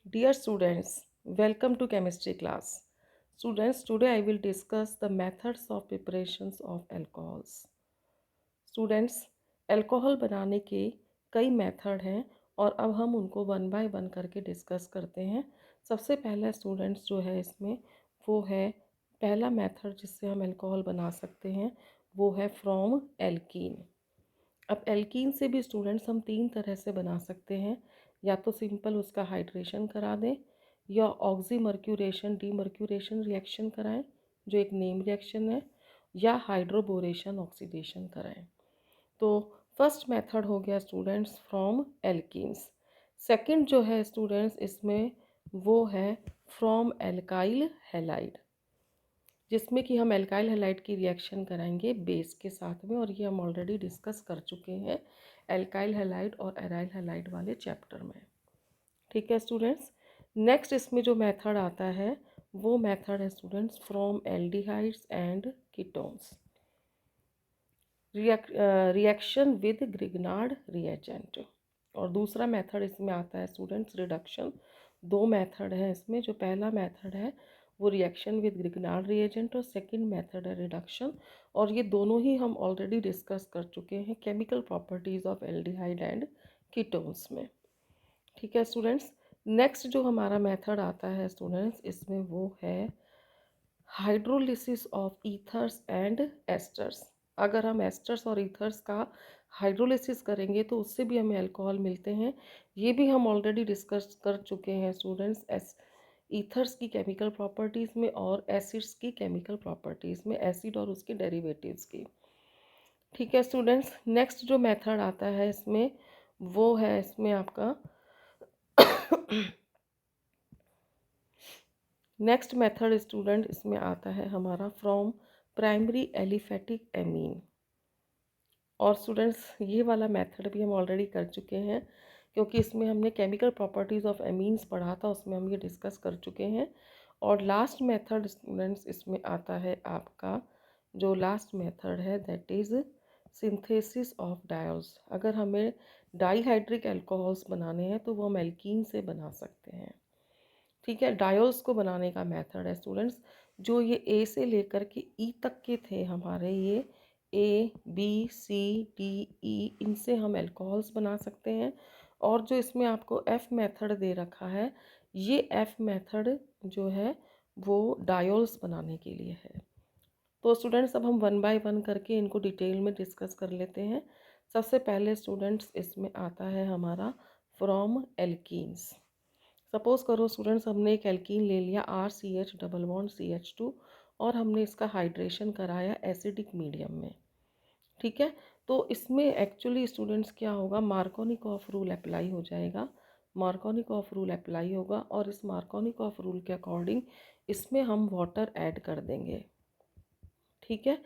Dear students, welcome to chemistry class. Students, today I will discuss the methods of preparations of alcohols. Students, alcohol बनाने के कई method हैं और अब हम उनको वन बाय वन करके डिस्कस करते हैं। सबसे पहला स्टूडेंट्स जो है इसमें वो है पहला मेथड जिससे हम अल्कोहल बना सकते हैं वो है फ्रॉम एल्कीन। अब एल्कीन से भी स्टूडेंट्स हम तीन तरह से बना सकते हैं, या तो सिंपल उसका हाइड्रेशन करा दें या ऑक्सीमर्क्यूरेशन डीमर्क्यूरेशन रिएक्शन कराएं जो एक नेम रिएक्शन है, या हाइड्रोबोरेशन ऑक्सीडेशन कराएं। तो फर्स्ट मेथड हो गया स्टूडेंट्स फ्रॉम एल्कीन्स। सेकंड जो है स्टूडेंट्स इसमें वो है फ्रॉम एल्काइल हैलाइड, जिसमें कि हम एल्काइल हैलाइड की रिएक्शन कराएंगे बेस के साथ में, और ये हम ऑलरेडी डिस्कस कर चुके हैं एल्काइल हैलाइड और एराइल हैलाइड वाले चैप्टर में। ठीक है स्टूडेंट्स। नेक्स्ट इसमें जो मेथड आता है वो मेथड है students from aldehydes and ketones, reaction with Grignard reagent. और दूसरा मेथड इसमें आता है स्टूडेंट्स रिडक्शन। दो मेथड है इसमें, जो पहला मेथड है वो रिएक्शन विद ग्रिग्नार्ड रिएजेंट और सेकंड मेथड है रिडक्शन, और ये दोनों ही हम ऑलरेडी डिस्कस कर चुके हैं chemical properties of aldehyde and ketones में। ठीक है स्टूडेंट्स। नेक्स्ट जो हमारा मेथड आता है स्टूडेंट्स इसमें वो है hydrolysis of ethers and asters. अगर हम एस्टर्स और ईथर्स का हाइड्रोलिसिस करेंगे तो उससे भी हमें अल्कोहल मिलते हैं। ये भी हम ऑलरेडी डिस्कस कर चुके हैं स्टूडेंट्स ईथर्स की केमिकल प्रॉपर्टीज़ में और एसिड्स की केमिकल प्रॉपर्टीज़ में, एसिड और उसके डेरिवेटिव्स की। ठीक है स्टूडेंट्स। नेक्स्ट जो मेथड आता है इसमें वो है इसमें आपका नेक्स्ट मेथड स्टूडेंट इसमें आता है हमारा फ्रॉम प्राइमरी एलिफेटिक एमीन। और स्टूडेंट्स ये वाला मेथड भी हम ऑलरेडी कर चुके हैं, क्योंकि इसमें हमने केमिकल प्रॉपर्टीज़ ऑफ एमीन्स पढ़ा था, उसमें हम ये डिस्कस कर चुके हैं। और लास्ट मेथड स्टूडेंट्स इसमें आता है आपका, जो लास्ट मेथड है that is synthesis of diols. अगर हमें डाईहाइड्रिक अल्कोहल्स बनाने हैं तो वो हम एल्कीन से बना सकते हैं। ठीक है, डायोल्स को बनाने का मेथड है स्टूडेंट्स, जो ये ए से लेकर के ई तक के थे हमारे, ये A B C D E, इनसे हम अल्कोहल्स बना सकते हैं। और जो इसमें आपको एफ मेथड दे रखा है, ये एफ मेथड जो है वो डायोल्स बनाने के लिए है। तो स्टूडेंट्स अब हम वन बाय वन करके इनको डिटेल में डिस्कस कर लेते हैं। सबसे पहले स्टूडेंट्स इसमें आता है हमारा फ्रॉम एल्कीन्स। सपोज़ करो स्टूडेंट्स हमने एक एल्कीन ले लिया RCH डबल बॉन्ड CH2, और हमने इसका हाइड्रेशन कराया एसिडिक मीडियम में। ठीक है, तो इसमें एक्चुअली स्टूडेंट्स क्या होगा, मार्कोनिकॉफ रूल अप्लाई हो जाएगा। मार्कोनिकॉफ रूल अप्लाई होगा और इस मार्कोनिकॉफ रूल के अकॉर्डिंग इसमें हम वाटर ऐड कर देंगे। ठीक है,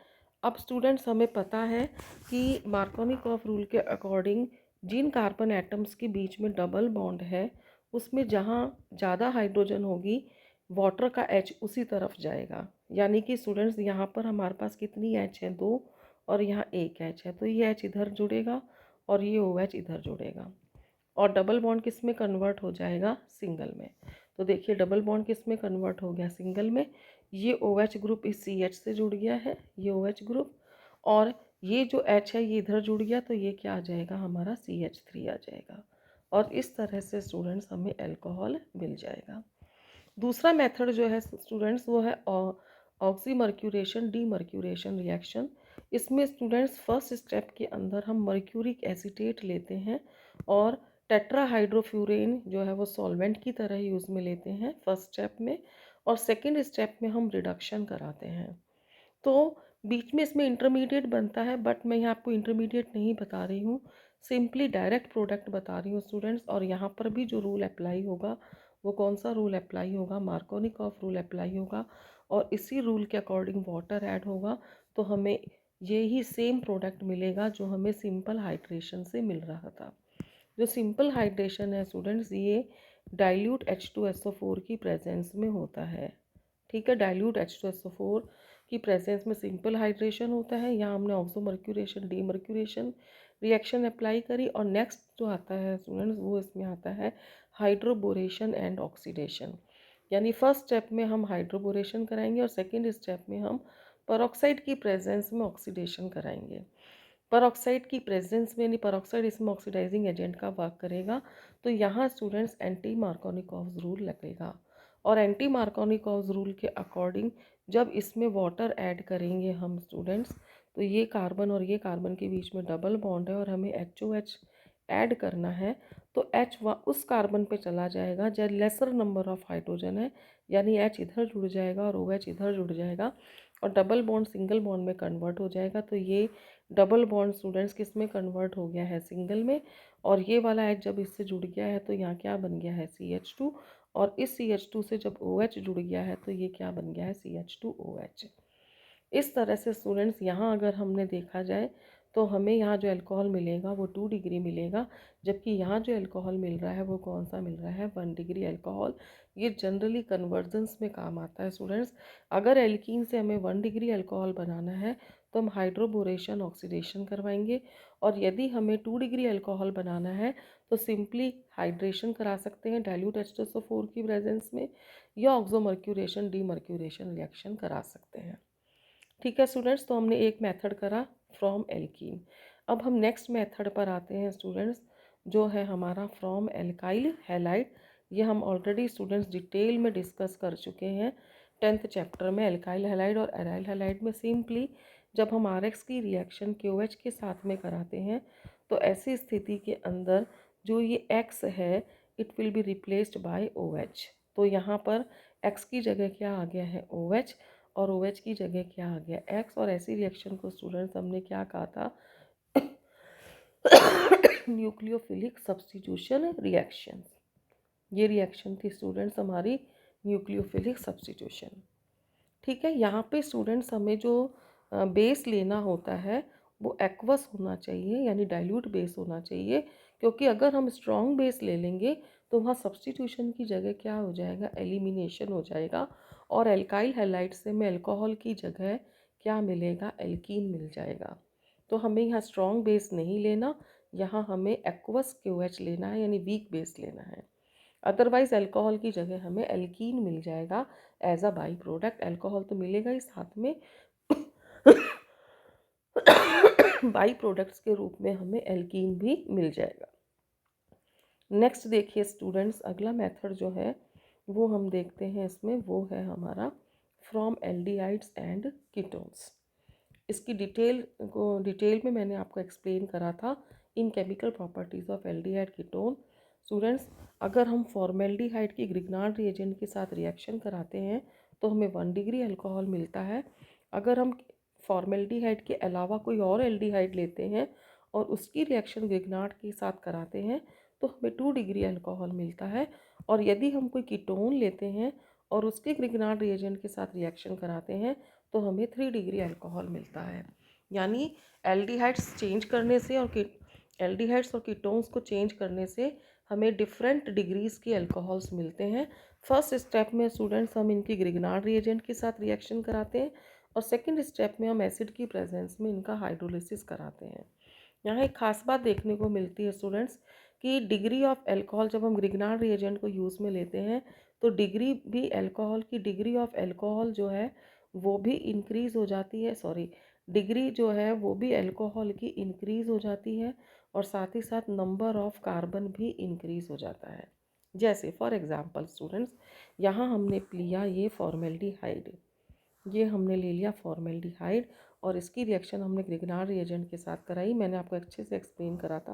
अब स्टूडेंट्स हमें पता है कि मार्कोनिकॉफ रूल के अकॉर्डिंग जिन कार्बन एटम्स के बीच में डबल बॉन्ड है उसमें जहाँ ज़्यादा हाइड्रोजन होगी वाटर का H उसी तरफ जाएगा। यानी कि स्टूडेंट्स यहाँ पर हमारे पास कितनी H है, दो, और यहाँ एक H है, तो ये H इधर जुड़ेगा और ये OH इधर जुड़ेगा, और डबल बॉन्ड किस में कन्वर्ट हो जाएगा, सिंगल में। तो देखिए डबल बॉन्ड किस में कन्वर्ट हो गया, सिंगल में। ये OH ग्रुप इस CH से जुड़ गया है, ये OH ग्रुप, और ये जो H है ये इधर जुड़ गया, तो ये क्या आ जाएगा हमारा CH3 आ जाएगा। और इस तरह से स्टूडेंट्स हमें अल्कोहल मिल जाएगा। दूसरा मेथड जो है स्टूडेंट्स वो है ऑक्सीमर्क्यूरेशन डीमर्क्यूरेशन रिएक्शन। इसमें स्टूडेंट्स फर्स्ट स्टेप के अंदर हम मर्क्यूरिक एसीटेट लेते हैं और टेट्राहाइड्रोफ्यूरेन जो है वो सॉल्वेंट की तरह यूज़ में लेते हैं फर्स्ट स्टेप में, और सेकंड स्टेप में हम रिडक्शन कराते हैं। तो बीच में इसमें इंटरमीडिएट बनता है, बट मैं यहाँ आपको इंटरमीडिएट नहीं बता रही हूँ, सिंपली डायरेक्ट प्रोडक्ट बता रही हूँ स्टूडेंट्स। और यहाँ पर भी जो रूल अप्लाई होगा वो कौन सा रूल अप्लाई होगा, मार्कोनिकॉफ रूल अप्लाई होगा, और इसी रूल के अकॉर्डिंग वाटर ऐड होगा, तो हमें यही सेम प्रोडक्ट मिलेगा जो हमें सिंपल हाइड्रेशन से मिल रहा था। जो सिंपल हाइड्रेशन है स्टूडेंट्स ये डाइल्यूट H2SO4 की प्रेजेंस में होता है। ठीक है, डाइल्यूट H2SO4 की प्रेजेंस में सिंपल हाइड्रेशन होता है। यहाँ हमने ऑक्सोमर्क्यूरेशन डीमर्क्यूरेशन रिएक्शन अप्लाई करी और नेक्स्ट जो आता है स्टूडेंट्स वो इसमें आता है हाइड्रोबोरेशन एंड ऑक्सीडेशन। यानी फर्स्ट स्टेप में हम हाइड्रोबोरेशन कराएंगे और सेकेंड स्टेप में हम परऑक्साइड की प्रेजेंस में ऑक्सीडेशन कराएंगे। परऑक्साइड की प्रेजेंस में यानी परऑक्साइड इसमें ऑक्सीडाइजिंग एजेंट का वर्क करेगा, तो यहाँ स्टूडेंट्स एंटी मार्कोनिकॉव्स रूल लगेगा। और एंटी मार्कोनिकॉव्स रूल के अकॉर्डिंग जब इसमें वाटर ऐड करेंगे हम स्टूडेंट्स, तो ये कार्बन और ये कार्बन के बीच में डबल बॉन्ड है और हमें HOH ऐड करना है, तो H उस कार्बन पे चला जाएगा जब लेसर नंबर ऑफ हाइड्रोजन है, यानी H इधर जुड़ जाएगा और OH इधर जुड़ जाएगा और डबल बॉन्ड सिंगल बॉन्ड में कन्वर्ट हो जाएगा। तो ये डबल बॉन्ड स्टूडेंट्स किस में कन्वर्ट हो गया है, सिंगल में। और ये वाला H जब इससे जुड़ गया है तो यहाँ क्या बन गया है, CH2। और इस CH2 से जब OH जुड़ गया है तो ये क्या बन गया है, CH2OH। इस तरह से स्टूडेंट्स यहाँ अगर हमने देखा जाए तो हमें यहाँ जो अल्कोहल मिलेगा वो 2 डिग्री मिलेगा, जबकि यहाँ जो अल्कोहल मिल रहा है वो कौन सा मिल रहा है, 1 डिग्री अल्कोहल। ये जनरली कन्वर्जन्स में काम आता है स्टूडेंट्स। अगर एल्कीन से हमें 1 डिग्री अल्कोहल बनाना है तो हम हाइड्रोबोरेशन ऑक्सीडेशन करवाएंगे, और यदि हमें 2 डिग्री अल्कोहल बनाना है तो सिंपली हाइड्रेशन करा सकते हैं डाइल्यूट H2SO4 की प्रेजेंस में, या ऑक्सोमर्क्यूरेशन डीमर्क्यूरेशन रिएक्शन करा सकते हैं। ठीक है स्टूडेंट्स, तो हमने एक मेथड करा फ्रॉम एल्कीन। अब हम नेक्स्ट मेथड पर आते हैं स्टूडेंट्स, जो है हमारा फ्रॉम एल्काइल हैलाइड। ये हम ऑलरेडी स्टूडेंट्स डिटेल में डिस्कस कर चुके हैं 10th चैप्टर में। एल्काइल हैलाइड और एराइल हैलाइड में सिंपली जब हम RX की रिएक्शन KOH के साथ में कराते हैं तो ऐसी स्थिति के अंदर जो ये X है it will be replaced by OH। तो यहाँ पर X की जगह क्या आ गया है, OH, और OH की जगह क्या आ गया, X। और ऐसी रिएक्शन को स्टूडेंट्स हमने क्या कहा था, न्यूक्लियोफिलिक सब्स्टिट्यूशन रिएक्शन। ये रिएक्शन थी स्टूडेंट्स हमारी न्यूक्लियोफिलिक सब्स्टिट्यूशन। ठीक है, यहाँ पे स्टूडेंट्स हमें जो बेस लेना होता है वो एक्वस होना चाहिए, यानी डाइल्यूट बेस होना चाहिए, क्योंकि अगर हम स्ट्रॉन्ग बेस ले लेंगे तो वहाँ सब्स्टिट्यूशन की जगह क्या हो जाएगा, एलिमिनेशन हो जाएगा। और एल्काइल हैलाइड से में अल्कोहल की जगह क्या मिलेगा, एल्कीन मिल जाएगा। तो हमें यहाँ स्ट्रॉन्ग बेस नहीं लेना, यहाँ हमें एक्वस KOH लेना है, यानी वीक बेस लेना है। अदरवाइज अल्कोहल की जगह हमें एल्कीन मिल जाएगा as a by product. Alcohol तो मिलेगा ही, साथ में बाई प्रोडक्ट्स के रूप में हमें एल्कीन भी मिल जाएगा। नेक्स्ट देखिए स्टूडेंट्स, अगला मेथड जो है वो हम देखते हैं इसमें, वो है हमारा फ्रॉम एल्डिहाइड्स एंड कीटोन्स। इसकी डिटेल में मैंने आपको एक्सप्लेन करा था इन chemical properties of aldehyde ketone. Students, अगर हम फॉर्मेल्डिहाइड की ग्रिग्नार्ड रिएजेंट के साथ रिएक्शन कराते हैं तो हमें 1 डिग्री अल्कोहल मिलता है। अगर हम फॉर्मेल्डिहाइड के अलावा कोई और एल्डिहाइड लेते हैं और उसकी रिएक्शन ग्रिग्नार्ड के साथ कराते हैं तो हमें 2 डिग्री अल्कोहल मिलता है। और यदि हम कोई कीटोन लेते हैं और उसके ग्रिग्नार्ड रिएजेंट के साथ रिएक्शन कराते हैं तो हमें 3 डिग्री अल्कोहल मिलता है। यानी एल्डिहाइड्स चेंज करने से और एल्डिहाइड्स और कीटोन्स को चेंज करने से हमें डिफरेंट डिग्रीज़ के अल्कोहल्स मिलते हैं। फर्स्ट स्टेप में स्टूडेंट्स हम इनकी ग्रिग्नार्ड रिएजेंट के साथ रिएक्शन कराते हैं और सेकंड स्टेप में हम एसिड की प्रेजेंस में इनका हाइड्रोलिसिस कराते हैं। यहाँ एक खास बात देखने को मिलती है स्टूडेंट्स कि डिग्री ऑफ अल्कोहल जब हम ग्रिग्नार्ड रिएजेंट को यूज़ में लेते हैं तो डिग्री भी अल्कोहल की, डिग्री ऑफ अल्कोहल जो है वो भी इंक्रीज़ हो जाती है, डिग्री जो है वो भी अल्कोहल की इंक्रीज़ हो जाती है और साथ ही साथ नंबर ऑफ कार्बन भी इंक्रीज़ हो जाता है। जैसे फॉर एग्जांपल स्टूडेंट्स, यहाँ हमने लिया ये फॉर्मेल्डिहाइड, ये हमने ले लिया फॉर्मेल्डिहाइड और इसकी रिएक्शन हमने ग्रिग्नार्ड रिएजेंट के साथ कराई। मैंने आपको अच्छे से एक्सप्लेन करा था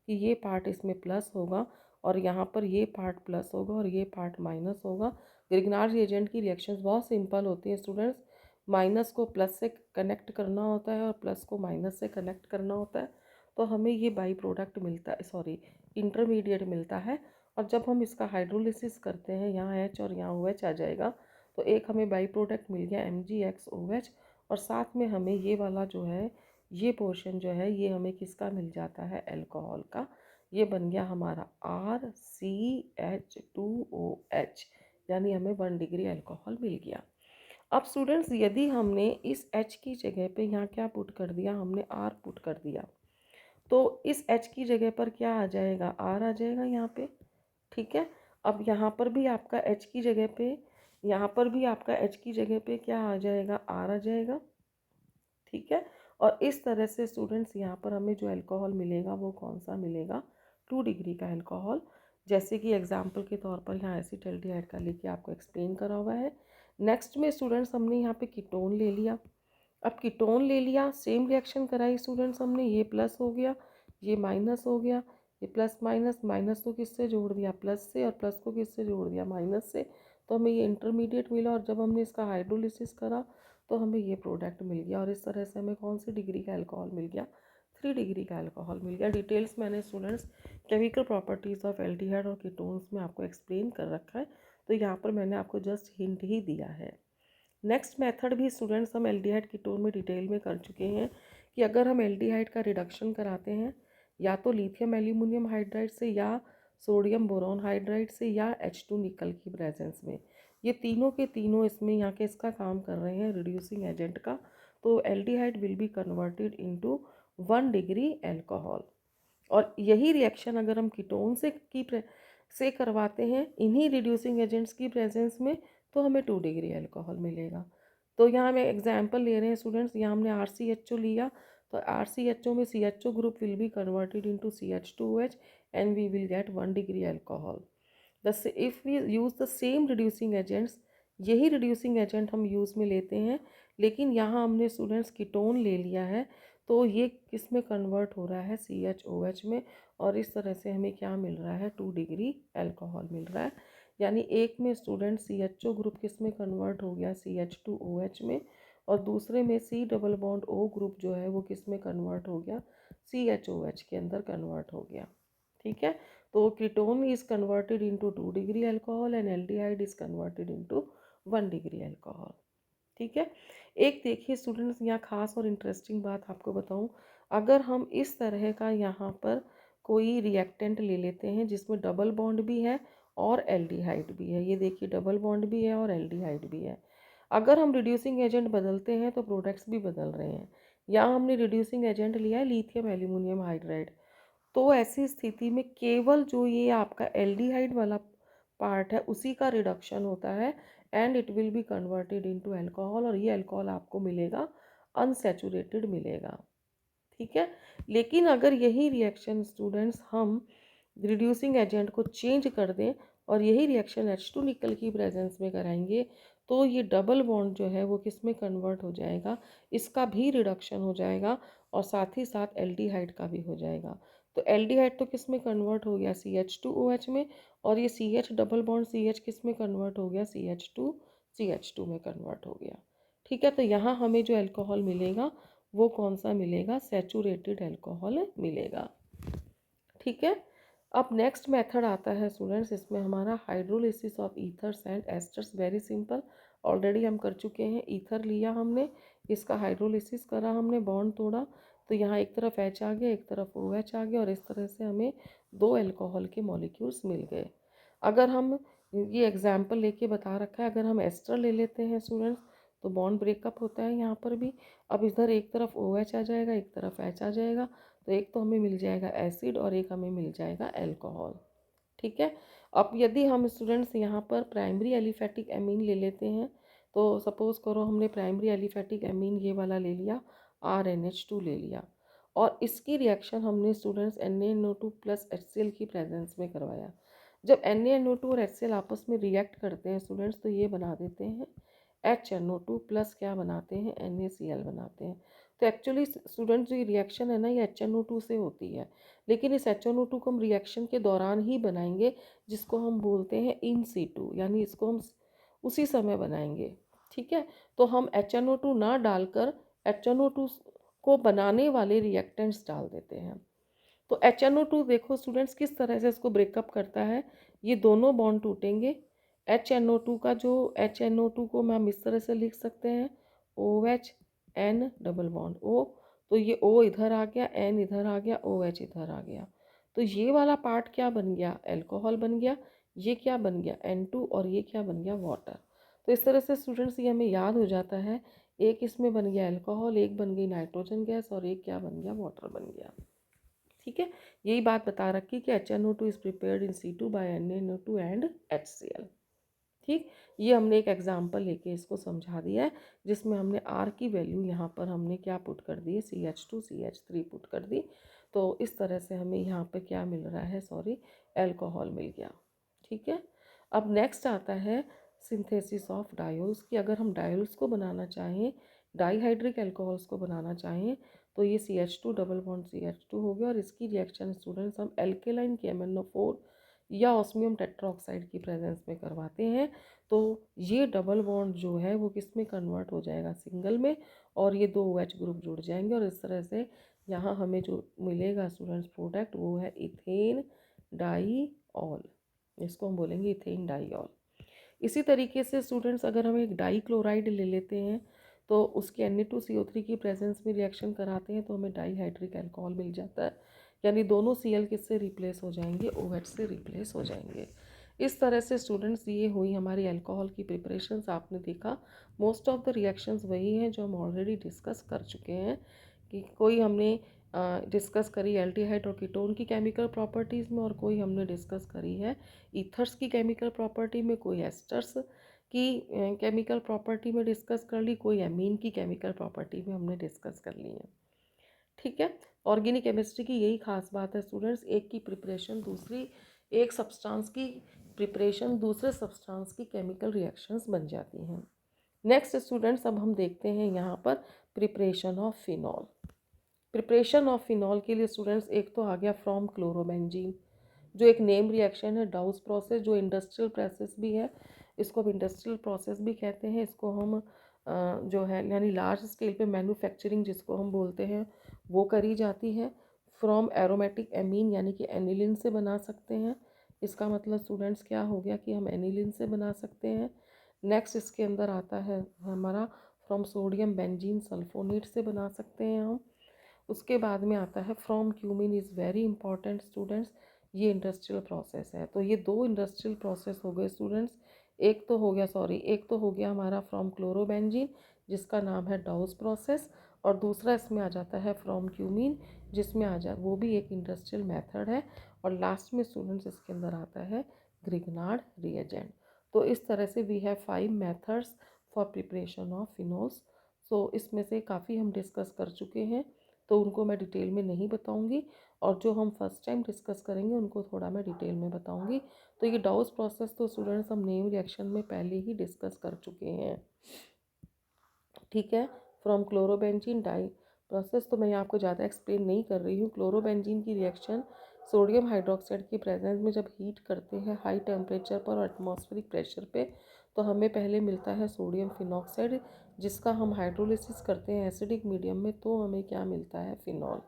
कि ये पार्ट इसमें प्लस होगा और यहाँ पर ये पार्ट प्लस होगा और ये पार्ट माइनस होगा। ग्रिग्नार्ड रिएजेंट की रिएक्शंस बहुत सिंपल होती हैं स्टूडेंट्स, माइनस को प्लस से कनेक्ट करना होता है और प्लस को माइनस से कनेक्ट करना होता है, तो हमें ये बाई प्रोडक्ट मिलता है, इंटरमीडिएट मिलता है। और जब हम इसका हाइड्रोलिसिस करते हैं, यहाँ H और यहाँ OH आ जाएगा, तो एक हमें बाई प्रोडक्ट मिल गया MgXOH और साथ में हमें ये वाला जो है, ये पोर्शन जो है, ये हमें किसका मिल जाता है, अल्कोहल का। ये बन गया हमारा RCH2OH, यानी हमें 1 डिग्री अल्कोहल मिल गया। अब स्टूडेंट्स, यदि हमने इस H की जगह पे यहाँ क्या पुट कर दिया, हमने R पुट कर दिया, तो इस H की जगह पर क्या आ जाएगा, R आ जाएगा यहाँ पे। ठीक है, अब यहाँ पर भी आपका H की जगह पे, यहाँ पर भी आपका H की जगह पे क्या आ जाएगा, R आ जाएगा। ठीक है, और इस तरह से स्टूडेंट्स यहाँ पर हमें जो अल्कोहल मिलेगा वो कौन सा मिलेगा, 2 डिग्री का अल्कोहल। जैसे कि एग्जाम्पल के तौर पर यहाँ एसीटल्डिहाइड का लेके आपको एक्सप्लेन करा हुआ है। नेक्स्ट में स्टूडेंट्स हमने यहाँ पे कीटोन ले लिया। अब कीटोन ले लिया, सेम रिएक्शन कराई स्टूडेंट्स हमने, ये प्लस हो गया, ये माइनस हो गया, ये प्लस माइनस, माइनस को किससे जोड़ दिया, प्लस से, और प्लस को किससे जोड़ दिया, माइनस से। तो हमें ये इंटरमीडिएट मिला, और जब हमने इसका हाइड्रोलिसिस करा तो हमें ये प्रोडक्ट मिल गया, और इस तरह से हमें कौन सी डिग्री का अल्कोहल मिल गया, 3 डिग्री का अल्कोहल मिल गया। डिटेल्स मैंने students chemical properties of aldehyde और कीटोन्स में आपको एक्सप्लेन कर रखा है, तो यहाँ पर मैंने आपको जस्ट हिंट ही दिया है। नेक्स्ट मेथड भी स्टूडेंट्स हम एल्डिहाइड कीटोन में डिटेल में कर चुके हैं कि अगर हम एल्डिहाइड का रिडक्शन कराते हैं या तो लिथियम एल्यूमिनियम हाइड्राइड से, या सोडियम बोरोन हाइड्राइड से, या H2 निकल की प्रेजेंस में, ये तीनों के तीनों इसमें यहाँ के इसका काम कर रहे हैं रिड्यूसिंग एजेंट का, तो aldehyde will be converted into 1 degree alcohol. और यही रिएक्शन अगर हम कीटोन से करवाते हैं इन्हीं रिड्यूसिंग एजेंट्स की प्रेजेंस में, तो हमें 2 डिग्री अल्कोहल मिलेगा। तो यहाँ हम एग्जांपल ले रहे हैं स्टूडेंट्स, यहाँ हमने RCHO लिया, तो RCHO में CHO group will be converted into CH2OH and we will get 1 degree alcohol. दस if we use the same reducing agents, यही रिड्यूसिंग एजेंट हम यूज़ में लेते हैं, लेकिन यहाँ हमने स्टूडेंट्स कीटोन ले लिया है, तो ये किस में कन्वर्ट हो रहा है, CHOH में, और इस तरह से हमें क्या मिल रहा है, 2 डिग्री अल्कोहल मिल रहा है। यानी एक में स्टूडेंट CHO ग्रुप किस में कन्वर्ट हो गया, CH2OH में, और दूसरे में C double bond O group जो है वो किस में कन्वर्ट हो गया, CHOH के अंदर कन्वर्ट हो गया। ठीक है, तो ketone is converted into 2 degree alcohol and aldehyde is converted into 1 degree alcohol. ठीक है, एक देखिए स्टूडेंट्स यहाँ खास और इंटरेस्टिंग बात आपको बताऊँ, अगर हम इस तरह का यहाँ पर कोई रिएक्टेंट ले लेते हैं जिसमें डबल बॉन्ड भी है और एल्डिहाइड भी है, ये देखिए डबल बॉन्ड भी है और एल्डिहाइड भी है, अगर हम रिड्यूसिंग एजेंट बदलते हैं तो प्रोडक्ट्स भी बदल रहे हैं। यहाँ हमने रिड्यूसिंग एजेंट लिया है लिथियम एल्यूमिनियम हाइड्राइड, तो ऐसी स्थिति में केवल जो ये आपका एल्डिहाइड वाला पार्ट है उसी का रिडक्शन होता है and it will be converted into alcohol, और ये अल्कोहल आपको मिलेगा अनसैचुरेटेड मिलेगा। ठीक है, लेकिन अगर यही रिएक्शन स्टूडेंट्स हम रिड्यूसिंग एजेंट को चेंज कर दें और यही रिएक्शन H2 निकल की प्रेजेंस में कराएंगे, तो ये डबल बॉन्ड जो है वो किस में कन्वर्ट हो जाएगा, इसका भी रिडक्शन हो जाएगा और साथ ही साथ एल्डिहाइड का भी हो जाएगा। तो एल्डिहाइड तो किस में कन्वर्ट हो गया, CH2OH में, और ये CH डबल बॉन्ड CH किस में कन्वर्ट हो गया, CH2 में कन्वर्ट हो गया। ठीक है, तो यहाँ हमें जो अल्कोहल मिलेगा वो कौन सा मिलेगा, सैचुरेटेड अल्कोहल मिलेगा। ठीक है, अब नेक्स्ट मेथड आता है स्टूडेंट्स, इसमें हमारा hydrolysis of ethers and asters. Very simple, already हम कर चुके हैं। ईथर लिया हमने, इसका हाइड्रोलिसिस करा हमने, बॉन्ड तोड़ा, तो यहाँ एक तरफ H आ गया, एक तरफ OH आ गया, और इस तरह से हमें 2 अल्कोहल के मॉलिक्यूल्स मिल गए। अगर हम ये एग्जाम्पल लेके बता रखा है, अगर हम एस्टर ले लेते हैं स्टूडेंट्स तो बॉन्ड ब्रेकअप होता है यहाँ पर भी। अब इधर एक तरफ OH आ जाएगा, एक तरफ H आ जाएगा, तो एक तो हमें मिल जाएगा एसिड और एक हमें मिल जाएगा अल्कोहल। ठीक है, अब यदि हम स्टूडेंट्स यहाँ पर प्राइमरी एलिफेटिक एमीन ले लेते हैं, तो सपोज करो हमने प्राइमरी एलिफेटिक एमीन ये वाला ले लिया, RNH2 ले लिया, और इसकी रिएक्शन हमने स्टूडेंट्स NaNO2 प्लस HCl की प्रेजेंस में करवाया। जब NaNO2 और HCl आपस में रिएक्ट करते हैं स्टूडेंट्स, तो ये बना देते हैं HNO2 प्लस क्या बनाते हैं, NaCl बनाते हैं। तो एक्चुअली स्टूडेंट्स जो ये रिएक्शन है ना, ये HNO2 से होती है, लेकिन इस HNO2 को हम रिएक्शन के दौरान ही बनाएंगे, जिसको हम बोलते हैं इन सीटू, यानी इसको हम उसी समय बनाएंगे। ठीक है, तो हम HNO2 ना डालकर HNO2 को बनाने वाले रिएक्टेंट्स डाल देते हैं। तो HNO2 देखो स्टूडेंट्स किस तरह से इसको ब्रेकअप करता है, ये दोनों बॉन्ड टूटेंगे। HNO2 का जो HNO2 को हम इस तरह से लिख सकते हैं, OH N double bond O, तो ये O इधर आ गया, N इधर आ गया, OH इधर आ गया, तो ये वाला पार्ट क्या बन गया, अल्कोहल बन गया। ये क्या बन गया, N2, और ये क्या बन गया, वाटर। तो इस तरह से स्टूडेंट्स ये हमें याद हो जाता है, एक इसमें बन गया अल्कोहल, एक बन गई नाइट्रोजन गैस, और एक क्या बन गया, वाटर बन गया। ठीक है, यही बात बता रखी कि HNO2 is prepared in C2 by NaNO2 and HCl। ठीक, ये हमने एक एग्जाम्पल लेके इसको समझा दिया है, जिसमें हमने R की वैल्यू यहाँ पर हमने क्या पुट कर दी, CH2 CH3 पुट कर दी। तो इस तरह से हमें यहाँ पे क्या मिल रहा है, सॉरी, एल्कोहल मिल गया। ठीक है, अब नेक्स्ट आता है सिंथेसिस ऑफ डायोल्स की। अगर हम डायोल्स को बनाना चाहें, डाईहाइड्रिक एल्कोहल्स को बनाना चाहें, तो ये CH2 डबल बॉन्ड CH2 हो गया, और इसकी रिएक्शन स्टूडेंट्स हम एल्केलाइन KMnO4 या ऑस्मियम टेट्राऑक्साइड की प्रेजेंस में करवाते हैं। तो ये डबल बॉन्ड जो है वो किस में कन्वर्ट हो जाएगा, सिंगल में, और ये दो OH ग्रुप जुड़ जाएंगे, और इस तरह से यहाँ हमें जो मिलेगा स्टूडेंट्स प्रोडक्ट वो है इथेन डाईऑल, इसको हम बोलेंगे इथेन डाईऑल। इसी तरीके से स्टूडेंट्स अगर हम एक डाई क्लोराइड ले लेते हैं, तो उसके Na2CO3 की प्रेजेंस में रिएक्शन कराते हैं, तो हमें डाईहाइड्रिक अल्कोहल मिल जाता है, यानी दोनों Cl किससे रिप्लेस हो जाएंगे, OH से रिप्लेस हो जाएंगे। इस तरह से स्टूडेंट्स ये हुई हमारी अल्कोहल की प्रिपरेशंस। आपने देखा मोस्ट ऑफ द रिएक्शंस वही हैं जो हम ऑलरेडी डिस्कस कर चुके हैं, कि कोई हमने डिस्कस करी एल्डिहाइड और कीटोन की केमिकल प्रॉपर्टीज़ में, और कोई हमने डिस्कस करी है ईथर्स की केमिकल प्रॉपर्टी में, कोई एस्टर्स की केमिकल प्रॉपर्टी में डिस्कस कर ली, कोई एमीन की केमिकल प्रॉपर्टी में हमने डिस्कस कर ली है। ठीक है, ऑर्गेनिक केमिस्ट्री की यही खास बात है स्टूडेंट्स, एक की प्रिपरेशन दूसरी, एक सब्सटेंस की प्रिपरेशन दूसरे सब्सटेंस की केमिकल रिएक्शंस बन जाती हैं। नेक्स्ट स्टूडेंट्स, अब हम देखते हैं यहाँ पर preparation of phenol. Preparation of phenol के लिए स्टूडेंट्स एक तो आ गया फ्रॉम क्लोरोबेंजीन, जो एक नेम रिएक्शन है, डाउस प्रोसेस, जो इंडस्ट्रियल प्रोसेस भी है, इसको हम इंडस्ट्रियल प्रोसेस भी कहते हैं। इसको हम जो है यानी लार्ज स्केल पे मैन्युफैक्चरिंग जिसको हम बोलते हैं वो करी जाती है। फ्रॉम एरोमेटिक एमीन यानी कि एनिलिन से बना सकते हैं। इसका मतलब स्टूडेंट्स क्या हो गया कि हम एनिलिन से बना सकते हैं। नेक्स्ट इसके अंदर आता है हमारा फ्रॉम सोडियम बेंजीन सल्फोनेट से बना सकते हैं हम। उसके बाद में आता है from cumin is very important students, ये इंडस्ट्रियल प्रोसेस है। तो ये दो इंडस्ट्रियल प्रोसेस हो गए स्टूडेंट्स, एक तो हो गया हमारा फ्रॉम क्लोरोबेंजीन जिसका नाम है डाउस प्रोसेस, और दूसरा इसमें आ जाता है फ्रॉम क्यूमिन जिसमें वो भी एक इंडस्ट्रियल मेथड है, और लास्ट में स्टूडेंट्स इसके अंदर आता है ग्रिग्नार्ड रिएजेंट। तो इस तरह से we have 5 methods for preparation of phenols. So इसमें से काफ़ी हम डिस्कस कर चुके हैं, तो उनको मैं डिटेल में नहीं बताऊंगी, और जो हम फर्स्ट टाइम डिस्कस करेंगे उनको थोड़ा मैं डिटेल में बताऊंगी। तो ये डाउस प्रोसेस तो स्टूडेंट्स हम नेम रिएक्शन में पहले ही डिस्कस कर चुके हैं। ठीक है, फ्रॉम क्लोरोबेंजीन डाई प्रोसेस तो मैं आपको ज़्यादा एक्सप्लेन नहीं कर रही हूँ। क्लोरोबेंजीन की रिएक्शन सोडियम हाइड्रोक्साइड की प्रेजेंस में जब हीट करते हैं हाई टेम्परेचर पर और एटमॉस्फेरिक प्रेशर पे, तो हमें पहले मिलता है सोडियम फिनॉक्साइड, जिसका हम हाइड्रोलिसिस करते हैं एसिडिक मीडियम में, तो हमें क्या मिलता है, फिनॉल।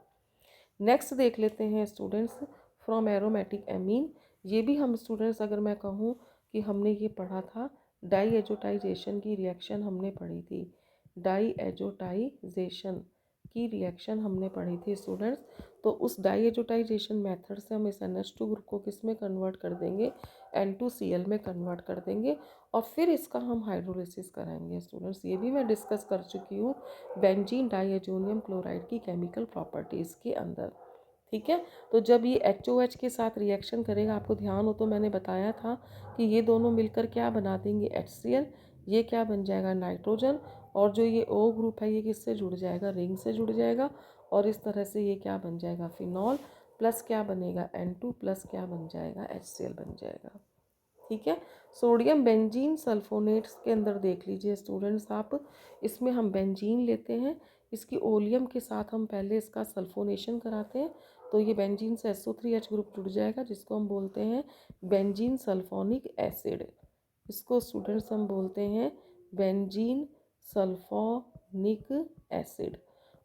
नेक्स्ट देख लेते हैं स्टूडेंट्स फ्रॉम एरोमेटिक एमीन। ये भी हम स्टूडेंट्स अगर मैं कहूँ कि हमने ये पढ़ा था, डाई एजोटाइजेशन की रिएक्शन हमने पढ़ी थी, डाई एजोटाइजेशन की रिएक्शन हमने पढ़ी थी स्टूडेंट्स। तो उस डाई एजोटाइजेशन मेथड से हम इस NH2 ग्रुप को किस में कन्वर्ट कर देंगे, N2Cl में कन्वर्ट कर देंगे, और फिर इसका हम हाइड्रोलिसिस कराएंगे स्टूडेंट्स। ये भी मैं डिस्कस कर चुकी हूँ बेंजीन डाईएजोनियम क्लोराइड की केमिकल प्रॉपर्टीज़ के अंदर। ठीक है, तो जब ये HOH के साथ रिएक्शन करेगा, आपको ध्यान हो तो मैंने बताया था कि ये दोनों मिलकर क्या बना देंगे, HCl, ये क्या बन जाएगा, नाइट्रोजन, और जो ये O ग्रुप है ये किससे जुड़ जाएगा, रिंग से जुड़ जाएगा, और इस तरह से ये क्या बन जाएगा, फिनॉल, प्लस क्या बनेगा, N2, प्लस क्या बन जाएगा, HCl बन जाएगा। ठीक है, सोडियम बेंजीन सल्फोनेट्स के अंदर देख लीजिए स्टूडेंट्स आप, इसमें हम बेंजीन लेते हैं, इसकी ओलियम के साथ हम पहले इसका सल्फोनेशन कराते हैं, तो ये बेंजीन से SO3H ग्रुप जुड़ जाएगा, जिसको हम बोलते हैं बेंजीन सल्फोनिक एसिड। इसको स्टूडेंट्स हम बोलते हैं बेंजीन सल्फोनिक एसिड।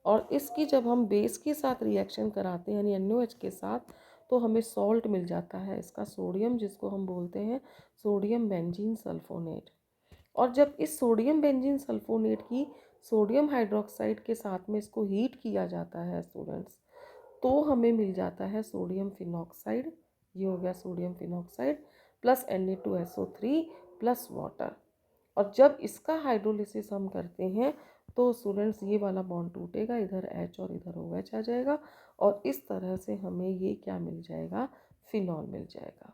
और इसकी जब हम बेस के साथ रिएक्शन कराते हैं यानी NOH के साथ, तो हमें सॉल्ट मिल जाता है इसका सोडियम, जिसको हम बोलते हैं सोडियम बेंजीन सल्फोनेट। और जब इस सोडियम बेंजीन सल्फोनेट की सोडियम हाइड्रोक्साइड के साथ में इसको हीट किया जाता है स्टूडेंट्स, तो हमें मिल जाता है सोडियम फिनॉक्साइड। ये हो गया sodium phenoxide plus Na2SO3 plus water. और जब इसका हाइड्रोलिसिस हम करते हैं तो स्टूडेंट्स ये वाला बॉन्ड टूटेगा, इधर H और इधर OH आ जाएगा और इस तरह से हमें ये क्या मिल जाएगा, फिनॉल मिल जाएगा।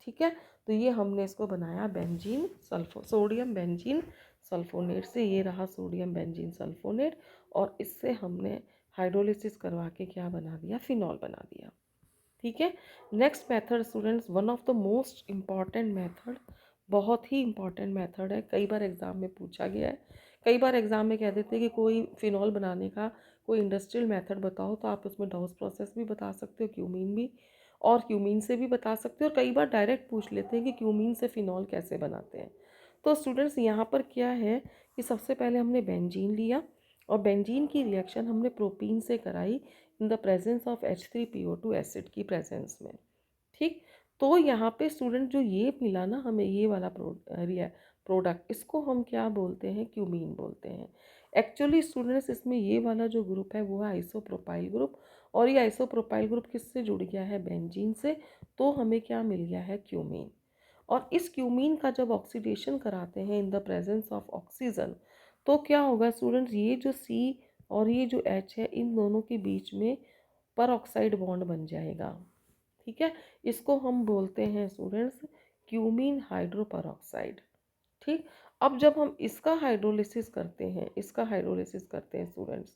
ठीक है, तो ये हमने इसको बनाया बेंजीन सोडियम बेंजीन सल्फोनेट से। ये रहा सोडियम बेंजीन सल्फोनेट और इससे हमने हाइड्रोलिसिस करवा के क्या बना दिया, फिनॉल बना दिया। ठीक है, next method students, one of the most important method, बहुत ही इम्पॉर्टेंट मेथड है, कई बार एग्जाम में पूछा गया है। कई बार एग्जाम में कह देते हैं कि कोई फिनॉल बनाने का कोई इंडस्ट्रियल मेथड बताओ, तो आप उसमें डाउस प्रोसेस भी बता सकते हो, क्यूमीन भी, और क्यूमीन से भी बता सकते हो, और कई बार डायरेक्ट पूछ लेते हैं कि क्यूमीन से फिनॉल कैसे बनाते हैं। तो स्टूडेंट्स यहाँ पर क्या है कि सबसे पहले हमने बेंजीन लिया और बेंजीन की रिएक्शन हमने प्रोपीन से कराई in the presence of H3PO2 acid की प्रेजेंस में। ठीक, तो यहाँ पे स्टूडेंट जो ये मिला ना हमें, ये वाला प्रोडक्ट, इसको हम क्या बोलते हैं, क्यूमीन बोलते हैं। एक्चुअली स्टूडेंट्स इसमें ये वाला जो ग्रुप है वो है आइसोप्रोपाइल ग्रुप, और ये आइसोप्रोपाइल ग्रुप किससे जुड़ गया है, बेंजीन से, तो हमें क्या मिल गया है, क्यूमीन। और इस क्यूमीन का जब ऑक्सीडेशन कराते हैं in the presence of oxygen, तो क्या होगा स्टूडेंट्स, ये जो C और ये जो H है, इन दोनों के बीच में पर ऑक्साइड बॉन्ड बन जाएगा। ठीक है, इसको हम बोलते हैं स्टूडेंट्स क्यूमीन हाइड्रोपर ऑक्साइड। ठीक, अब जब हम इसका हाइड्रोलिसिस करते हैं, स्टूडेंट्स,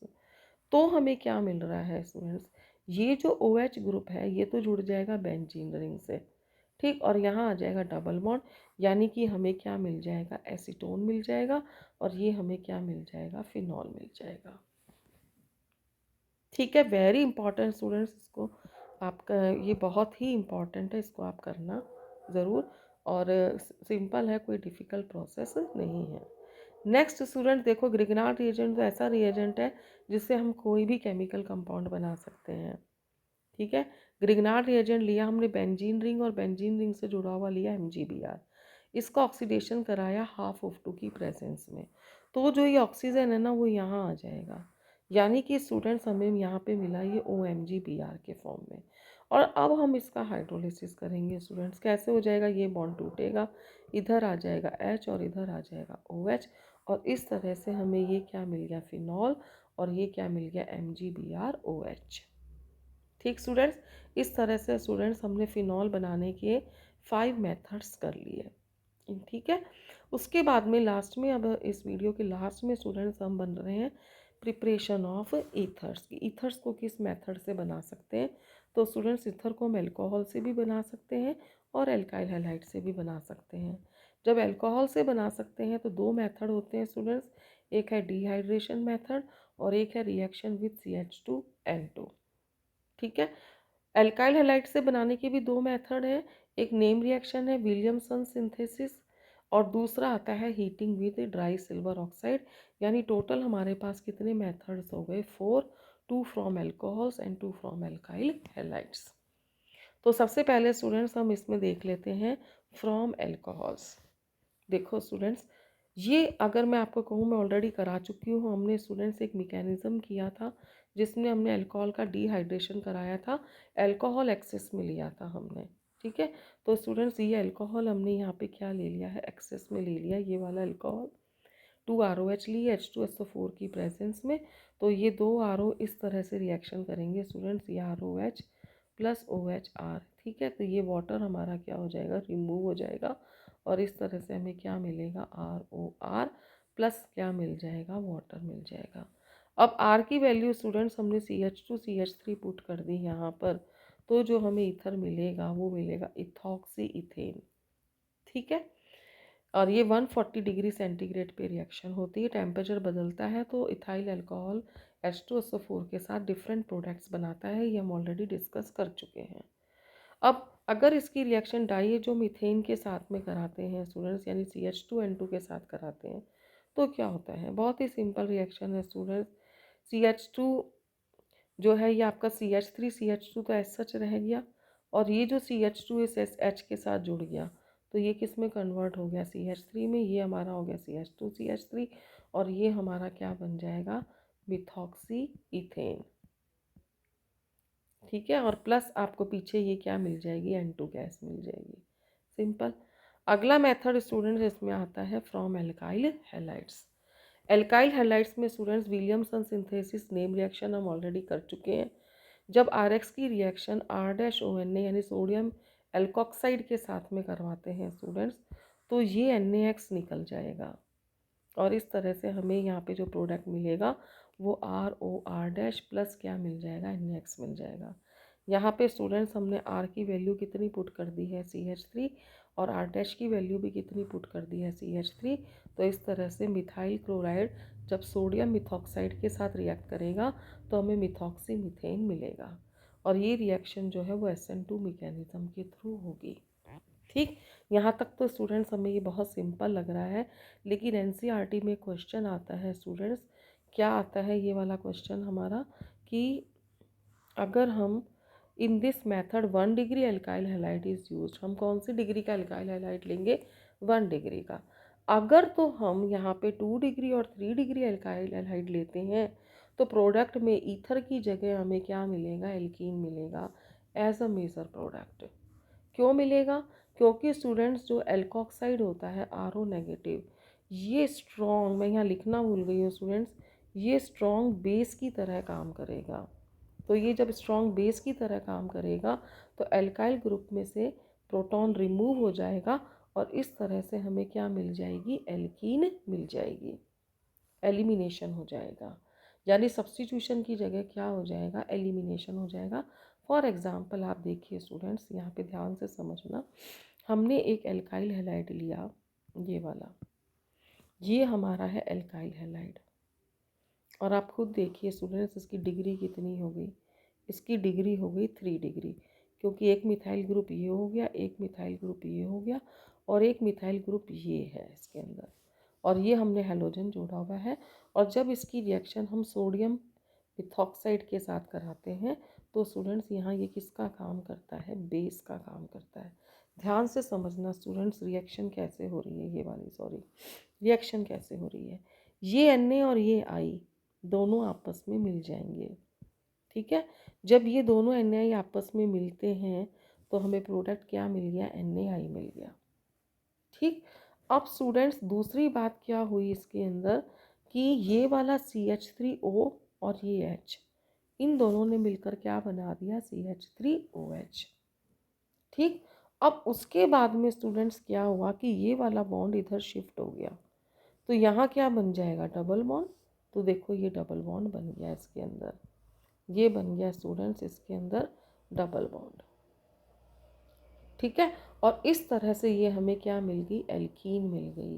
तो हमें क्या मिल रहा है स्टूडेंट्स, ये जो OH ग्रुप है ये तो जुड़ जाएगा बेंजीन रिंग से। ठीक, और यहाँ आ जाएगा डबल बॉन्ड, यानी कि हमें क्या मिल जाएगा, एसीटोन मिल जाएगा, और ये हमें क्या मिल जाएगा, फिनॉल मिल जाएगा। ठीक है, वेरी इंपॉर्टेंट स्टूडेंट्स, इसको आपका ये बहुत ही इम्पॉर्टेंट है, इसको आप करना ज़रूर, और सिंपल है, कोई डिफ़िकल्ट प्रोसेस नहीं है। नेक्स्ट स्टूडेंट देखो, ग्रिग्नार्ड रिएजेंट तो ऐसा रिएजेंट है जिससे हम कोई भी केमिकल कंपाउंड बना सकते हैं। ठीक है, ग्रिग्नार्ड रिएजेंट लिया हमने बेंजीन रिंग, और बेंजीन रिंग से जुड़ा हुआ लिया MgBr, इसका ऑक्सीडेशन कराया half-O2 की प्रेजेंस में, तो जो ये ऑक्सीजन है ना वो यहाँ आ जाएगा, यानी कि स्टूडेंट्स हमें यहाँ पे मिला ये OMgBr के फॉर्म में। और अब हम इसका हाइड्रोलिसिस करेंगे स्टूडेंट्स, कैसे हो जाएगा, ये बॉन्ड टूटेगा, इधर आ जाएगा H और इधर आ जाएगा OH, और इस तरह से हमें ये क्या मिल गया, फिनॉल, और ये क्या मिल गया, MgBrOH। ठीक स्टूडेंट्स, इस तरह से स्टूडेंट्स हमने फिनॉल बनाने के 5 मेथड्स कर लिए। ठीक है, उसके बाद में लास्ट में, अब इस वीडियो के लास्ट में स्टूडेंट्स हम बन रहे हैं प्रिपरेशन ऑफ ईथर्स। ईथर्स को किस मेथड से बना सकते हैं, तो स्टूडेंट्स ईथर को हम अल्कोहल से भी बना सकते हैं और एल्काइल हैलाइड से भी बना सकते हैं। जब अल्कोहल से बना सकते हैं तो 2 मेथड होते हैं स्टूडेंट्स, एक है डिहाइड्रेशन मेथड और एक है रिएक्शन विथ CH2N2। ठीक है, एल्काइल हैलाइड से बनाने के भी 2 मेथड हैं, एक नेम रिएक्शन है विलियमसन सिंथेसिस, और दूसरा आता है heating with dry silver oxide. यानी टोटल हमारे पास कितने मेथड्स हो गए, 4, 2 from alcohols and 2 from alkyl halides. तो सबसे पहले स्टूडेंट्स हम इसमें देख लेते हैं फ्रॉम एल्कोहल्स। देखो स्टूडेंट्स, ये अगर मैं आपको कहूँ, मैं ऑलरेडी करा चुकी हूँ, हमने स्टूडेंट्स एक मैकेनिज्म किया था जिसमें हमने अल्कोहल का डिहाइड्रेशन कराया था, अल्कोहल एक्सेस में लिया था हमने। ठीक है, तो स्टूडेंट्स ये अल्कोहल हमने यहाँ पे क्या ले लिया है, एक्सेस में ले लिया, ये वाला अल्कोहल 2ROH ली H2SO4 की प्रेजेंस में। तो ये 2 RO इस तरह से रिएक्शन करेंगे स्टूडेंट्स, ये ROH प्लस OHR। ठीक है, तो ये वाटर हमारा क्या हो जाएगा, रिमूव हो जाएगा, और इस तरह से हमें क्या मिलेगा, ROR प्लस क्या मिल जाएगा, वाटर मिल जाएगा। अब R की वैल्यू स्टूडेंट्स हमने CH2 CH3 पुट कर दी यहाँ पर, तो जो हमें ईथर मिलेगा वो मिलेगा इथॉक्सी इथेन। ठीक है, और ये 140 डिग्री सेंटीग्रेड पे रिएक्शन होती है, टेम्परेचर बदलता है तो इथाइल अल्कोहल H2SO4 के साथ डिफरेंट प्रोडक्ट्स बनाता है, ये हम ऑलरेडी डिस्कस कर चुके हैं। अब अगर इसकी रिएक्शन डाइएजोमीथेन के साथ में कराते हैं स्टूडेंट्स, यानी CH2N2 के साथ कराते हैं, तो क्या होता है, बहुत ही सिंपल रिएक्शन है स्टूडेंट्स। CH2 जो है ये आपका CH3 CH2 तो ऐसा सच रह गया, और ये जो CH2 इस H के साथ जुड़ गया, तो ये किस में कन्वर्ट हो गया, CH3 में, ये हमारा हो गया CH2 CH3, और ये हमारा क्या बन जाएगा, मिथॉक्सी इथेन। ठीक है, और प्लस आपको पीछे ये क्या मिल जाएगी, N2 गैस मिल जाएगी, सिंपल। अगला मेथड स्टूडेंट्स इसमें आता है from alkyl halides. Alkyl halides में students Williamson synthesis name reaction हम ऑलरेडी कर चुके हैं। जब आर एक्स की reaction R dash O N A यानी सोडियम एल्कोक्साइड के साथ में करवाते हैं स्टूडेंट्स, तो ये NaX निकल जाएगा और इस तरह से हमें यहाँ पे जो प्रोडक्ट मिलेगा वो ROR डैश प्लस क्या मिल जाएगा, NaX मिल जाएगा। यहाँ पे स्टूडेंट्स हमने R की वैल्यू कितनी पुट कर दी है CH3 और R डैश की वैल्यू भी कितनी पुट कर दी है CH3। तो इस तरह से मिथाइल क्लोराइड जब सोडियम मिथॉक्साइड के साथ रिएक्ट करेगा तो हमें मिथॉक्सी मीथेन मिलेगा और ये रिएक्शन जो है वो SN2 मैकेनिज्म के थ्रू होगी। ठीक, यहाँ तक तो स्टूडेंट्स हमें ये बहुत सिंपल लग रहा है, लेकिन NCERT में क्वेश्चन आता है स्टूडेंट्स, क्या आता है ये वाला क्वेश्चन हमारा कि अगर हम in this method 1 degree alkyl halide is used, हम कौन सी डिग्री का एल्काइल हैलाइड लेंगे, 1 डिग्री का। अगर तो हम यहाँ पे 2 डिग्री और 3 डिग्री एल्काइल हैलाइड लेते हैं तो प्रोडक्ट में ईथर की जगह हमें क्या मिलेगा, एल्कीन मिलेगा एज अ मेजर प्रोडक्ट। क्यों मिलेगा, क्योंकि स्टूडेंट्स जो एल्कोक्साइड होता है RO नेगेटिव, ये स्ट्रॉन्ग, मैं यहाँ लिखना भूल गई हूँ स्टूडेंट्स, ये स्ट्रॉन्ग बेस की तरह काम करेगा। तो ये जब स्ट्रॉन्ग बेस की तरह काम करेगा तो एल्काइल ग्रुप में से प्रोटॉन रिमूव हो जाएगा और इस तरह से हमें क्या मिल जाएगी, एल्कीन मिल जाएगी, एलिमिनेशन हो जाएगा। यानी सब्स्टिट्यूशन की जगह क्या हो जाएगा, एलिमिनेशन हो जाएगा। फॉर एग्जाम्पल आप देखिए स्टूडेंट्स, यहाँ पे ध्यान से समझना, हमने एक एल्काइल हैलाइड लिया, ये वाला, ये हमारा है एल्काइल हैलाइड और आप खुद देखिए स्टूडेंट्स इसकी डिग्री कितनी हो गई, इसकी डिग्री हो गई 3 डिग्री, क्योंकि एक मिथाइल ग्रुप ये हो गया, एक मिथाइल ग्रुप ये हो गया और एक मिथाइल ग्रुप ये है इसके अंदर, और ये हमने हैलोजन जोड़ा हुआ है। और जब इसकी रिएक्शन हम सोडियम मिथॉक्साइड के साथ कराते हैं तो स्टूडेंट्स यहाँ ये किसका काम करता है, बेस का काम करता है। ध्यान से समझना स्टूडेंट्स, रिएक्शन कैसे हो रही है, ये वाली रिएक्शन कैसे हो रही है, ये Na और ये I दोनों आपस में मिल जाएंगे। ठीक है, जब ये दोनों NaI आपस में मिलते हैं तो हमें प्रोडक्ट क्या मिल गया, NaI मिल गया। ठीक, अब स्टूडेंट्स दूसरी बात क्या हुई इसके अंदर कि ये वाला CH3O और ये H, इन दोनों ने मिलकर क्या बना दिया, CH3OH। ठीक, अब उसके बाद में स्टूडेंट्स क्या हुआ कि ये वाला बॉन्ड इधर शिफ्ट हो गया तो यहाँ क्या बन जाएगा, डबल बॉन्ड। तो देखो ये डबल बॉन्ड बन गया इसके अंदर, ये बन गया स्टूडेंट्स इसके अंदर डबल बॉन्ड। ठीक है, और इस तरह से ये हमें क्या मिल गई, एल्कीन मिल गई।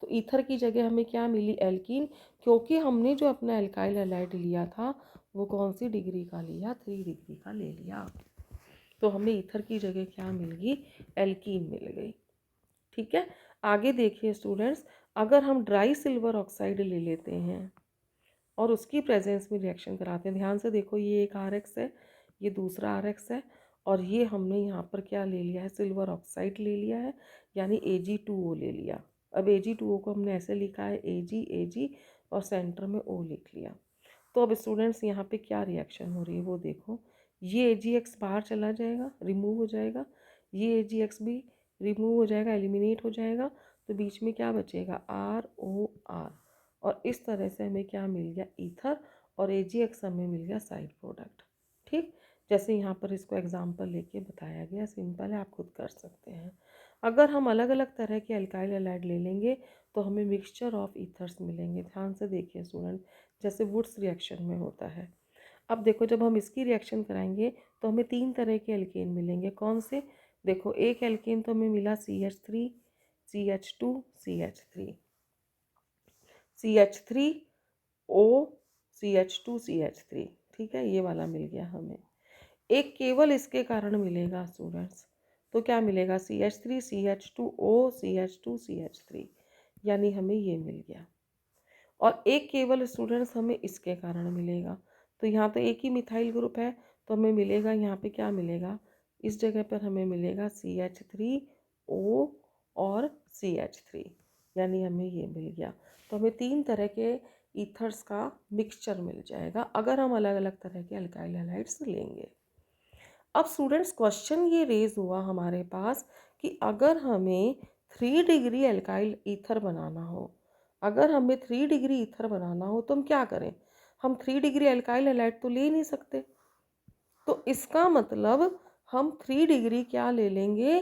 तो ईथर की जगह हमें क्या मिली, एल्कीन, क्योंकि हमने जो अपना एल्काइल हैलाइड लिया था वो कौन सी डिग्री का लिया, 3 डिग्री का ले लिया, तो हमें ईथर की जगह क्या मिल गई, एल्कीन मिल गई। ठीक है, आगे देखिए स्टूडेंट्स, अगर हम ड्राई सिल्वर ऑक्साइड ले लेते हैं और उसकी प्रेजेंस में रिएक्शन कराते हैं, ध्यान से देखो, ये एक RX है, ये दूसरा RX है और ये हमने यहाँ पर क्या ले लिया है, सिल्वर ऑक्साइड ले लिया है, यानी Ag2O ले लिया। अब Ag2O को हमने ऐसे लिखा है Ag और सेंटर में O लिख लिया। तो अब स्टूडेंट्स यहाँ पे क्या रिएक्शन हो रही है वो देखो, ये AgX बाहर चला जाएगा, रिमूव हो जाएगा, ये AgX भी रिमूव हो जाएगा, एलिमिनेट हो जाएगा, तो बीच में क्या बचेगा, ROR, और इस तरह से हमें क्या मिल गया, ईथर, और AgX हमें मिल गया साइड प्रोडक्ट। ठीक, जैसे यहाँ पर इसको एग्जांपल लेके बताया गया, सिंपल है, आप खुद कर सकते हैं। अगर हम अलग अलग तरह के एल्काइल हैलाइड ले लेंगे तो हमें मिक्सचर ऑफ ईथर्स मिलेंगे। ध्यान से देखिए स्टूडेंट, जैसे वुड्स रिएक्शन में होता है। अब देखो जब हम इसकी रिएक्शन कराएंगे तो हमें 3 तरह के एल्केन मिलेंगे, कौन से, देखो एक एल्केन तो हमें मिला CH3 CH2 CH3 CH3O CH2 CH3, ठीक है, ये वाला मिल गया हमें। एक केवल इसके कारण मिलेगा स्टूडेंट्स, तो क्या मिलेगा, CH3 CH2O CH2 CH3, यानी हमें ये मिल गया। और एक केवल स्टूडेंट्स हमें इसके कारण मिलेगा, तो यहाँ तो एक ही मिथाइल ग्रुप है तो हमें मिलेगा, यहाँ पे क्या मिलेगा, इस जगह पर हमें मिलेगा CH3O और CH3, यानी हमें ये मिल गया। तो हमें 3 तरह के ईथर्स का मिक्सचर मिल जाएगा अगर हम अलग अलग तरह के अल्काइल हैलाइड्स लेंगे। अब स्टूडेंट्स क्वेश्चन ये रेज हुआ हमारे पास कि अगर हमें 3 डिग्री एल्काइल ईथर बनाना हो, अगर हमें 3 डिग्री ईथर बनाना हो तो हम क्या करें? हम 3 डिग्री एल्काइल हैलाइड तो ले ही नहीं सकते। तो इसका मतलब हम 3 डिग्री क्या ले लेंगे?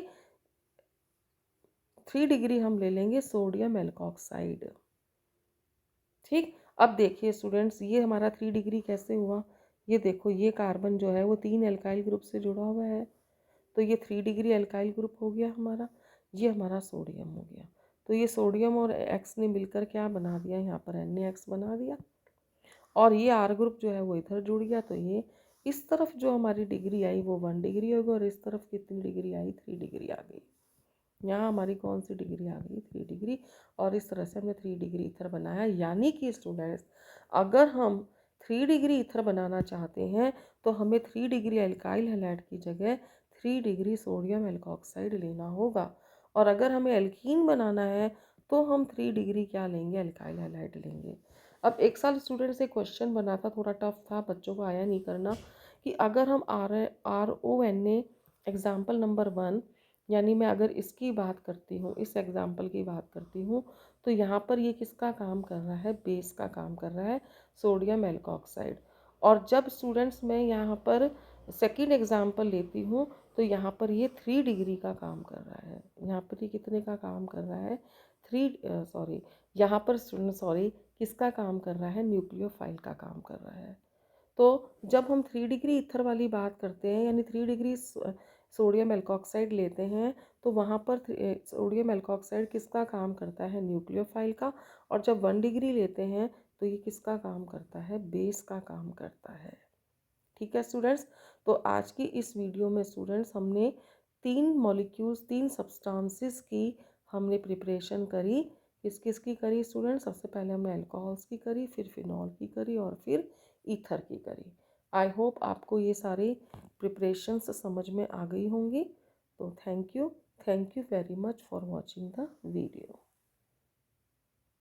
3 डिग्री हम ले लेंगे सोडियम एल्कोक्साइड। ठीक, अब देखिए स्टूडेंट्स, ये हमारा 3 डिग्री कैसे हुआ? ये देखो, ये कार्बन जो है वो 3 एल्काइल ग्रुप से जुड़ा हुआ है, तो ये 3 डिग्री एल्काइल ग्रुप हो गया हमारा। ये हमारा सोडियम हो गया। तो ये सोडियम और एक्स ने मिलकर क्या बना दिया? यहाँ पर NaX बना दिया। और ये R ग्रुप जो है वो इधर जुड़ गया, तो ये इस तरफ जो हमारी डिग्री आई वो 1 डिग्री होगी, और इस तरफ कितनी डिग्री आई? 3 डिग्री आ गई। यहाँ हमारी कौन सी डिग्री आ गई? 3 डिग्री। और इस तरह से हमने 3 डिग्री ईथर बनाया। यानी कि स्टूडेंट्स, अगर हम 3 डिग्री ईथर बनाना चाहते हैं तो हमें 3 डिग्री एल्काइल हैलाइड की जगह 3 डिग्री सोडियम एल्कोक्साइड लेना होगा। और अगर हमें एल्कीन बनाना है तो हम 3 डिग्री क्या लेंगे? एल्काइल हैलाइड लेंगे। अब एक साल स्टूडेंट से क्वेश्चन बना था, थोड़ा टफ था, बच्चों को आया नहीं करना, कि अगर हम RONA एग्जाम्पल नंबर 1, यानी मैं अगर इसकी बात करती हूँ, इस एग्जाम्पल की बात करती हूँ, तो यहाँ पर ये किसका काम कर रहा है? बेस का काम कर रहा है, सोडियम एल्कोक्साइड। और जब स्टूडेंट्स मैं यहाँ पर सेकंड एग्जाम्पल लेती हूँ तो यहाँ पर ये 3 डिग्री का काम कर रहा है। यहाँ पर ये कितने का काम कर रहा है? यहाँ पर स्टूडेंट किसका काम कर रहा है? न्यूक्लियोफाइल का काम कर रहा है। तो जब हम 3 डिग्री ईथर वाली बात करते हैं, यानी 3 डिग्री सोडियम एल्कोक्साइड लेते हैं, तो वहाँ पर सोडियम एल्कोक्साइड किसका काम करता है? न्यूक्लियोफाइल का। और जब 1 डिग्री लेते हैं तो ये किसका काम करता है? बेस का काम करता है। ठीक है स्टूडेंट्स, तो आज की इस वीडियो में स्टूडेंट्स हमने 3 मॉलिक्यूल्स, 3 सब्सटेंसेस की हमने प्रिपरेशन करी। किस किस की करी स्टूडेंट्स? सबसे पहले हमने अल्कोहल्स की करी, फिर फिनॉल की करी, और फिर ईथर की करी। आई होप आपको ये सारे प्रिपरेशंस समझ में आ गई होंगी। तो thank you very much for watching the video.